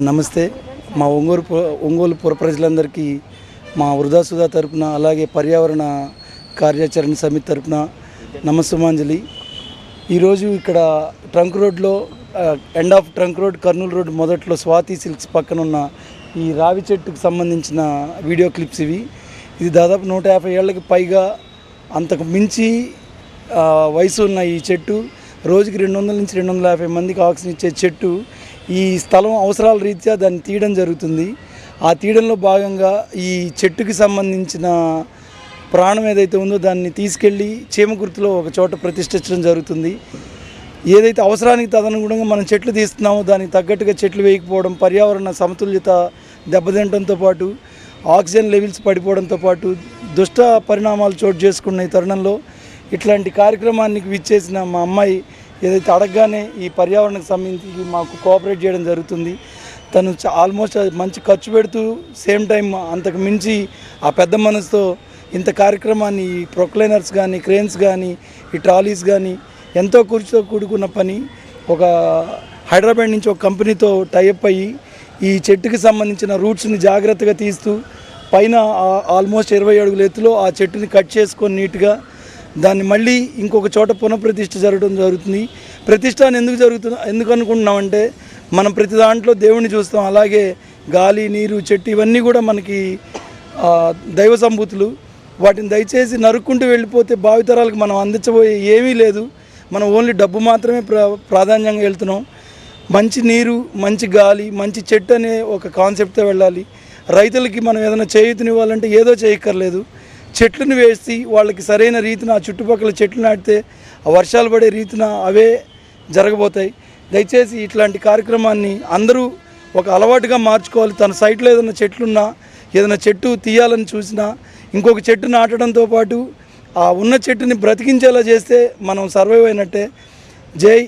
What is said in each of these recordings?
నమస్తే. మా ఒంగోలు పుర ప్రజలందరికీ మా వృధాసుధా తరపున అలాగే పర్యావరణ కార్యాచరణ సమితి తరపున నమస్సుమాంజలి. ఈరోజు ఇక్కడ ట్రంక్ రోడ్లో end of trunk road Kurnool road మొదట్లో స్వాతి సిల్క్స్ పక్కన ఉన్న ఈ రావి చెట్టుకు సంబంధించిన వీడియో క్లిప్స్ ఇవి. ఇది దాదాపు 150 ఏళ్ళకి పైగా అంతకు మించి వయసు ఉన్న ఈ చెట్టు రోజుకి 200 నుంచి 250 మందికి ఆక్సిజన్ ఇచ్చే చెట్టు. ఈ స్థలం అవసరాల రీత్యా దాన్ని తీయడం జరుగుతుంది. ఆ తీయడంలో భాగంగా ఈ చెట్టుకి సంబంధించిన ప్రాణం ఏదైతే ఉందో దాన్ని తీసుకెళ్ళి చీమకుర్తిలో ఒక చోట ప్రతిష్ఠించడం జరుగుతుంది. ఏదైతే అవసరానికి తదనుగుణంగా మనం చెట్లు తీస్తున్నామో దానికి తగ్గట్టుగా చెట్లు వేయకపోవడం, పర్యావరణ సమతుల్యత దెబ్బతింటంతో పాటు ఆక్సిజన్ లెవెల్స్ పడిపోవడంతో పాటు దుష్ట పరిణామాలు చోటు చేసుకున్న ఈ తరుణంలో ఇట్లాంటి కార్యక్రమానికి విచ్చేసిన మా అమ్మాయి ఏదైతే అడగగానే ఈ పర్యావరణకు సంబంధించి మాకు కోఆపరేట్ చేయడం జరుగుతుంది. తను ఆల్మోస్ట్ మంచి ఖర్చు పెడుతూ సేమ్ టైం అంతకు మించి ఆ పెద్ద మనసుతో ఇంత కార్యక్రమాన్ని ఈ ప్రొక్లైనర్స్ కానీ, క్రేన్స్ కానీ, ఈ ట్రాలీస్ కానీ ఎంతో ఖర్చుతో కూడుకున్న పని. ఒక హైదరాబాద్ నుంచి ఒక కంపెనీతో టైఅప్ అయ్యి ఈ చెట్టుకి సంబంధించిన రూట్స్ని జాగ్రత్తగా తీస్తూ పైన ఆల్మోస్ట్ 20 అడుగుల ఎత్తులో ఆ చెట్టుని కట్ చేసుకొని నీట్గా దాన్ని మళ్ళీ ఇంకొక చోట పునఃప్రతిష్ఠ జరగడం జరుగుతుంది. ప్రతిష్ఠ ఎందుకు అనుకుంటున్నామంటే మనం ప్రతి దాంట్లో దేవుణ్ణి చూస్తాం. అలాగే గాలి, నీరు, చెట్టు ఇవన్నీ కూడా మనకి దైవ సంభూతులు. వాటిని దయచేసి నరుక్కుంటూ వెళ్ళిపోతే భావితరాలకు మనం అందించబోయే ఏమీ లేదు. మనం ఓన్లీ డబ్బు మాత్రమే ప్రాధాన్యంగా వెళ్తున్నాం. మంచి నీరు, మంచి గాలి, మంచి చెట్టు అనే ఒక కాన్సెప్ట్తో వెళ్ళాలి. రైతులకి మనం ఏదైనా చేయూతనివ్వాలంటే ఏదో చేయక్కర్లేదు, చెట్లను వేసి వాళ్ళకి సరైన రీతిన ఆ చుట్టుపక్కల చెట్లు నాటితే ఆ వర్షాలు పడే రీతిన అవే జరగబోతాయి. దయచేసి ఇట్లాంటి కార్యక్రమాన్ని అందరూ ఒక అలవాటుగా మార్చుకోవాలి. తన సైట్లో ఏదైనా చెట్లున్నా, ఏదైనా చెట్టు తీయాలని చూసినా ఇంకొక చెట్టు నాటడంతో పాటు ఆ ఉన్న చెట్టుని బ్రతికించేలా చేస్తే మనం సర్వైవ్ అయినట్టే. జై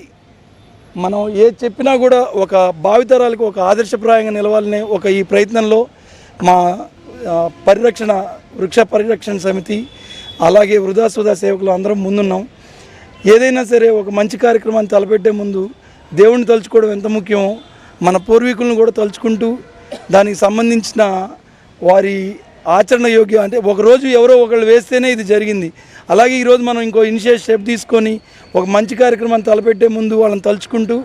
మనం ఏది చెప్పినా కూడా ఒక భావితరాలకు ఒక ఆదర్శప్రాయంగా నిలవాలనే ఒక ఈ ప్రయత్నంలో మా వృక్ష పరిరక్షణ సమితి అలాగే వృధాసుధా సేవకులు అందరం ముందున్నాం. ఏదైనా సరే ఒక మంచి కార్యక్రమాన్ని తలపెట్టే ముందు దేవుణ్ణి తలుచుకోవడం ఎంత ముఖ్యమో మన పూర్వీకులను కూడా తలుచుకుంటూ దానికి సంబంధించిన వారి ఆచరణ యోగ్యం అంటే ఒకరోజు ఎవరో ఒకళ్ళు వేస్తేనే ఇది జరిగింది. అలాగే ఈరోజు మనం ఇంకో ఇనిషియేటివ్ స్టెప్ తీసుకొని ఒక మంచి కార్యక్రమాన్ని తలపెట్టే ముందు వాళ్ళని తలుచుకుంటూ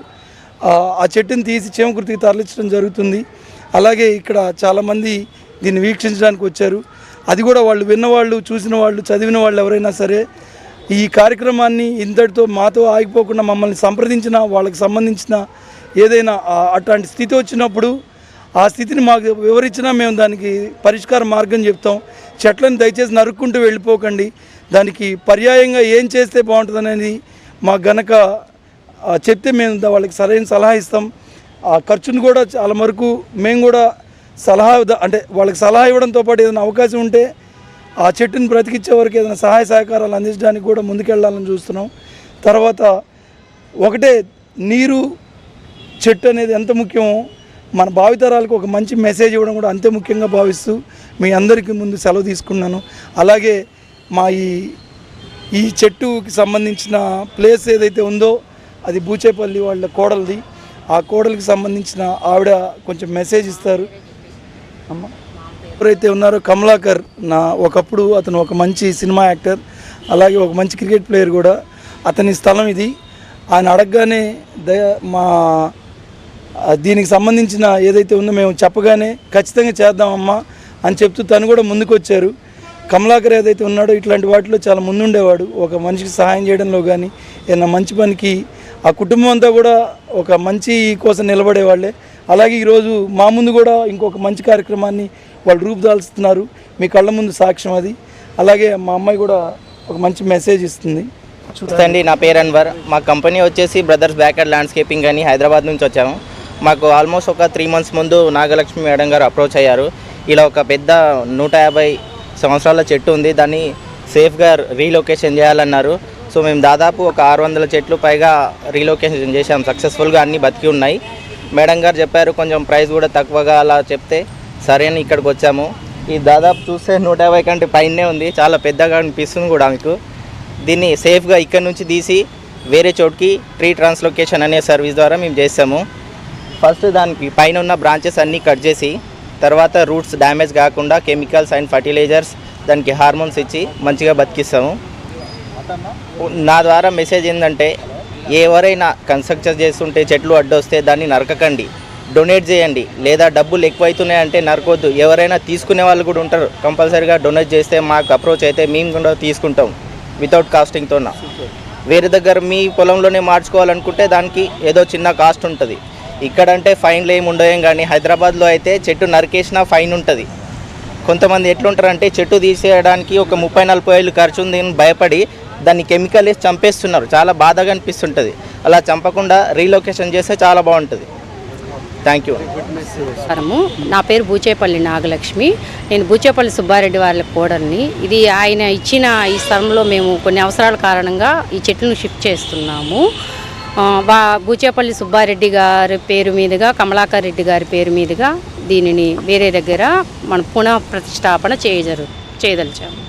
ఆ చెట్టుని తీసి చీమకుర్తికి తరలించడం జరుగుతుంది. అలాగే ఇక్కడ చాలామంది దీన్ని వీక్షించడానికి వచ్చారు. అది కూడా వాళ్ళు విన్నవాళ్ళు, చూసిన వాళ్ళు, చదివిన వాళ్ళు ఎవరైనా సరే ఈ కార్యక్రమాన్ని ఇంతటితో మాతో ఆగిపోకుండా మమ్మల్ని సంప్రదించిన వాళ్ళకి సంబంధించిన ఏదైనా అట్లాంటి స్థితి వచ్చినప్పుడు ఆ స్థితిని మాకు వివరించినా మేము దానికి పరిష్కార మార్గం చెప్తాం. చెట్లను దయచేసి నరుక్కుంటూ వెళ్ళిపోకండి, దానికి పర్యాయంగా ఏం చేస్తే బాగుంటుంది అనేది మాకు గనక చెప్తే మేము వాళ్ళకి సరైన సలహా ఇస్తాం. ఆ ఖర్చును కూడా చాలా వరకు మేము కూడా అంటే వాళ్ళకి సలహా ఇవ్వడంతో పాటు ఏదైనా అవకాశం ఉంటే ఆ చెట్టుని బ్రతికించే వరకు ఏదైనా సహాయ సహకారాలు అందించడానికి కూడా ముందుకెళ్ళాలని చూస్తున్నాం. తర్వాత ఒకటే, నీరు, చెట్టు అనేది ఎంత ముఖ్యమో మన భావితరాలకు ఒక మంచి మెసేజ్ ఇవ్వడం కూడా అంతే ముఖ్యంగా భావిస్తూ మీ అందరికీ ముందు సెలవు తీసుకున్నాను. అలాగే మా ఈ చెట్టుకి సంబంధించిన ప్లేస్ ఏదైతే ఉందో అది బూచేపల్లి వాళ్ళ కోడలిది. ఆ కోడలికి సంబంధించిన ఆవిడ కొంచెం మెసేజ్ ఇస్తారు. అమ్మ ఎవరైతే ఉన్నారో కమలాకర్, ఒకప్పుడు అతను ఒక మంచి సినిమా యాక్టర్, అలాగే ఒక మంచి క్రికెట్ ప్లేయర్ కూడా. అతని స్థలం ఇది. ఆయన అడగగానే దీనికి సంబంధించిన ఏదైతే ఉందో మేము చెప్పగానే ఖచ్చితంగా చేద్దామమ్మా అని చెప్తూ తను కూడా ముందుకు వచ్చారు. కమలాకర్ ఏదైతే ఉన్నాడో ఇట్లాంటి వాటిలో చాలా ముందుండేవాడు. ఒక మనిషికి సహాయం చేయడంలో కానీ ఏదైనా మంచి పనికి ఆ కుటుంబం అంతా కూడా ఒక మంచి కోసం నిలబడేవాళ్ళే. అలాగే ఈరోజు మా ముందు కూడా ఇంకొక మంచి కార్యక్రమాన్ని వాళ్ళు రూపుదాల్చుతున్నారు. మీ కళ్ళ ముందు సాక్ష్యం అది. అలాగే మా అమ్మాయి కూడా ఒక మంచి మెసేజ్ ఇస్తుంది. చూడండి, నా పేరు అన్వర్. మా కంపెనీ వచ్చేసి బ్రదర్స్ బ్యాక్యార్డ్ ల్యాండ్స్కేపింగ్ అని హైదరాబాద్ నుంచి వచ్చాము. మాకు ఆల్మోస్ట్ ఒక 3 months ముందు నాగలక్ష్మి మేడం గారు అప్రోచ్ అయ్యారు. ఇలా ఒక పెద్ద 150 సంవత్సరాల చెట్టు ఉంది, దాన్ని సేఫ్గా రీలొకేషన్ చేయాలన్నారు. సో మేము దాదాపు ఒక 600 చెట్లు పైగా రీలొకేషన్ చేసాం సక్సెస్ఫుల్గా. అన్నీ బతికి ఉన్నాయి. మేడం గారు చెప్పారు కొంచెం ప్రైస్ కూడా తక్కువగా అలా చెప్తే సరే అని ఇక్కడికి వచ్చాము. ఈ దాదాపు చూస్తే 150 కంటే పైనే ఉంది, చాలా పెద్దగా అనిపిస్తుంది కూడా మీకు. దీన్ని సేఫ్గా ఇక్కడ నుంచి తీసి వేరే చోటుకి ట్రీ ట్రాన్స్లొకేషన్ అనే సర్వీస్ ద్వారా మేము చేస్తాము. ఫస్ట్ దానికి పైన ఉన్న బ్రాంచెస్ అన్నీ కట్ చేసి తర్వాత రూట్స్ డ్యామేజ్ కాకుండా కెమికల్స్ అండ్ ఫర్టిలైజర్స్ దానికి హార్మోన్స్ ఇచ్చి మంచిగా బతికిస్తాము. నా ద్వారా మెసేజ్ ఏంటంటే ఎవరైనా కన్స్ట్రక్షన్ చేస్తుంటే చెట్లు అడ్డొస్తే దాన్ని నరకకండి, డొనేట్ చేయండి. లేదా డబ్బులు ఎక్కువైతున్నాయంటే నరకొద్దు. ఎవరైనా తీసుకునే వాళ్ళు కూడా ఉంటారు, కంపల్సరీగా డొనేట్ చేస్తే మాకు అప్రోచ్ అయితే మేము కూడా తీసుకుంటాం వితౌట్ కాస్టింగ్తో. వేరే దగ్గర మీ పొలంలోనే మార్చుకోవాలనుకుంటే దానికి ఏదో చిన్న కాస్ట్ ఉంటుంది. ఇక్కడంటే ఫైన్లు ఏమి ఉండవేం, కానీ హైదరాబాద్లో అయితే చెట్టు నరికేసినా ఫైన్ ఉంటుంది. కొంతమంది ఎట్లుంటారంటే చెట్టు తీసేయడానికి ఒక 30-40 వేలు ఖర్చు ఉంది అని భయపడి దాన్ని కెమికల్ వేసి చంపేస్తున్నారు. చాలా బాధగా అనిపిస్తుంటుంది. అలా చంపకుండా రీలొకేషన్ చేస్తే చాలా బాగుంటుంది. Thank you. నా పేరు బూచేపల్లి నాగలక్ష్మి. నేను బూచేపల్లి సుబ్బారెడ్డి వాళ్ళ కోడల్ని. ఇది ఆయన ఇచ్చిన ఈ స్థలంలో మేము కొన్ని అవసరాల కారణంగా ఈ చెట్లను షిఫ్ట్ చేస్తున్నాము. బూచేపల్లి సుబ్బారెడ్డి గారి పేరు మీదుగా, కమలాకర్ రెడ్డి గారి పేరు మీదుగా దీనిని వేరే దగ్గర మనం పునః ప్రతిష్టాపన చేయదలిచాము.